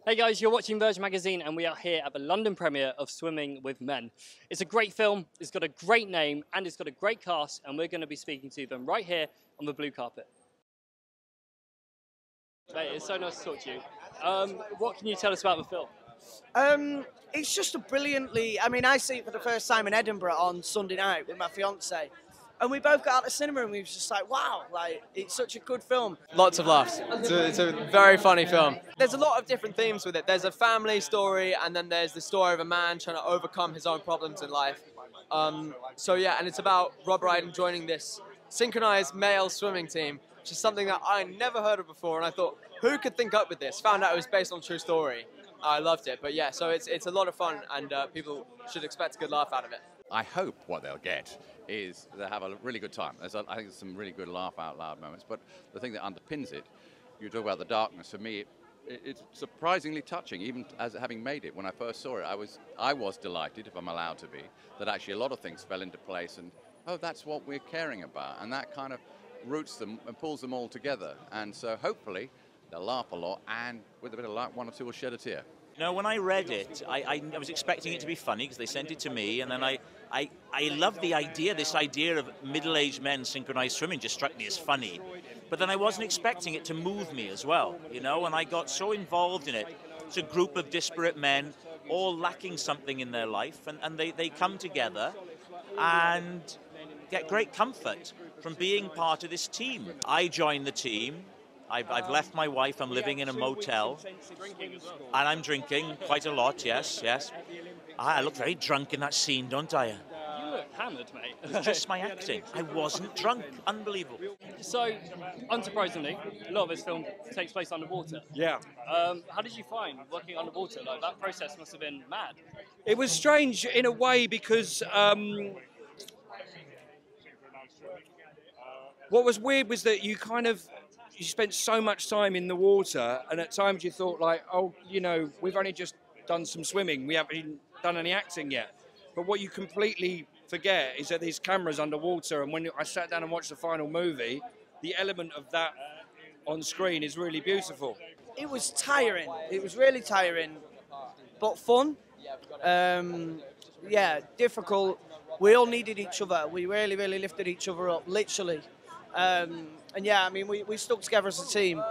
Hey guys, you're watching Verge magazine and we are here at the London premiere of Swimming with Men. It's a great film, it's got a great name and it's got a great cast, and we're going to be speaking to them right here on the blue carpet. Mate, it's so nice to talk to you. What can you tell us about the film? It's just a brilliantly... I mean, I see it for the first time in Edinburgh on Sunday night with my fiance, and we both got out of the cinema and we was just like, wow, like, it's such a good film. Lots of laughs. It's a very funny film. There's a lot of different themes with it. There's a family story, and then there's the story of a man trying to overcome his own problems in life. So yeah, and it's about Rob Brydon joining this synchronized male swimming team, which is something that I never heard of before, and I thought, who could think up with this? Found out it was based on a true story. I loved it, but yeah, so it's a lot of fun, and people should expect a good laugh out of it. I hope what they'll get is they'll have a really good time. I think there's some really good laugh out loud moments, but the thing that underpins it, you talk about the darkness, for me, it's surprisingly touching, even as having made it. When I first saw it, I was delighted, if I'm allowed to be, that actually a lot of things fell into place, and oh, that's what we're caring about, and that kind of roots them and pulls them all together. And so hopefully they'll laugh a lot, and with a bit of luck, one or two will shed a tear. You know, when I read it, I was expecting it to be funny because they sent it to me, and then I loved the idea. This idea of middle-aged men synchronized swimming just struck me as funny. But then I wasn't expecting it to move me as well, you know, and I got so involved in it. It's a group of disparate men, all lacking something in their life, and they come together and get great comfort from being part of this team. I joined the team. I've left my wife, I'm living in a motel, and I'm drinking quite a lot, yes. I look very drunk in that scene, don't I? You look hammered, mate. It's just my acting. I wasn't drunk. Unbelievable. So, unsurprisingly, a lot of this film takes place underwater. Yeah. How did you find working underwater? Like, that process must have been mad. It was strange in a way because what was weird was that you spent so much time in the water, and at times you thought like, oh, you know, we've only just done some swimming, we haven't even done any acting yet. But what you completely forget is that there's cameras underwater, and when I sat down and watched the final movie, the element of that on screen is really beautiful. It was tiring. It was really tiring, but fun. Yeah, difficult. We all needed each other. We really, really lifted each other up, literally. And yeah, I mean, we stuck together as a team.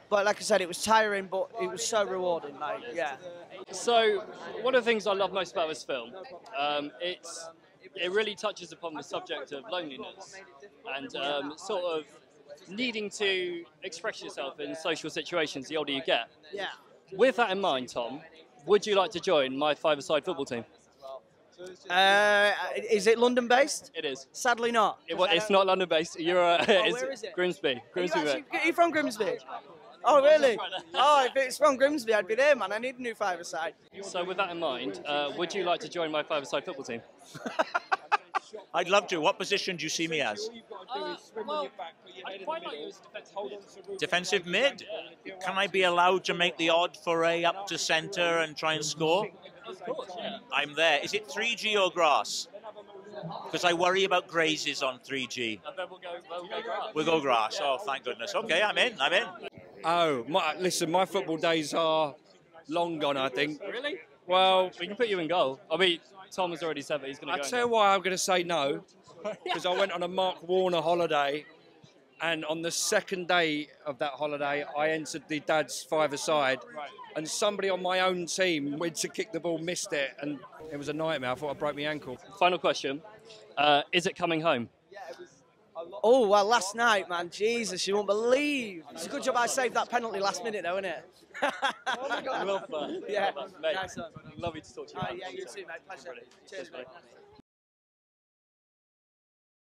But like I said, it was tiring, but it was so rewarding. Like, yeah. So, one of the things I love most about this film, it really touches upon the subject of loneliness and sort of needing to express yourself in social situations the older you get. Yeah. With that in mind, Tom, would you like to join my five-a-side football team? Is it London-based? It is. Sadly not. It's not London-based. Where is it? Grimsby. Are you from Grimsby? Oh, really? Oh, if it's from Grimsby, I'd be there, man. I need a new five-a-side. So with that in mind, would you like to join my five-a-side football team? I'd love to. What position do you see me as? Well, I'd quite like you as Defensive mid? Can I be allowed to make the odd foray up to centre and try and score? Of course, yeah. I'm there. Is it 3G or grass? Because I worry about grazes on 3G. And then we'll go grass. We'll go grass. Oh, thank goodness. Okay, I'm in. Oh, listen, my football days are long gone, I think. Really? Well, We can put you in goal. I mean, Tom has already said that he's going to go. I'll tell you why I'm going to say no, because I went on a Mark Warner holiday, and on the second day of that holiday, I entered the dad's five-a-side, and somebody on my own team went to kick the ball, missed it, and it was a nightmare. I thought I broke my ankle. Final question. Is it coming home? Oh, well, last night, man, Jesus, you won't believe. It's a good job I saved that penalty last minute, though, isn't it? Well done. Yeah, Mate, nice one. lovely to talk to you. Yeah, you too, mate. Pleasure. Cheers, mate.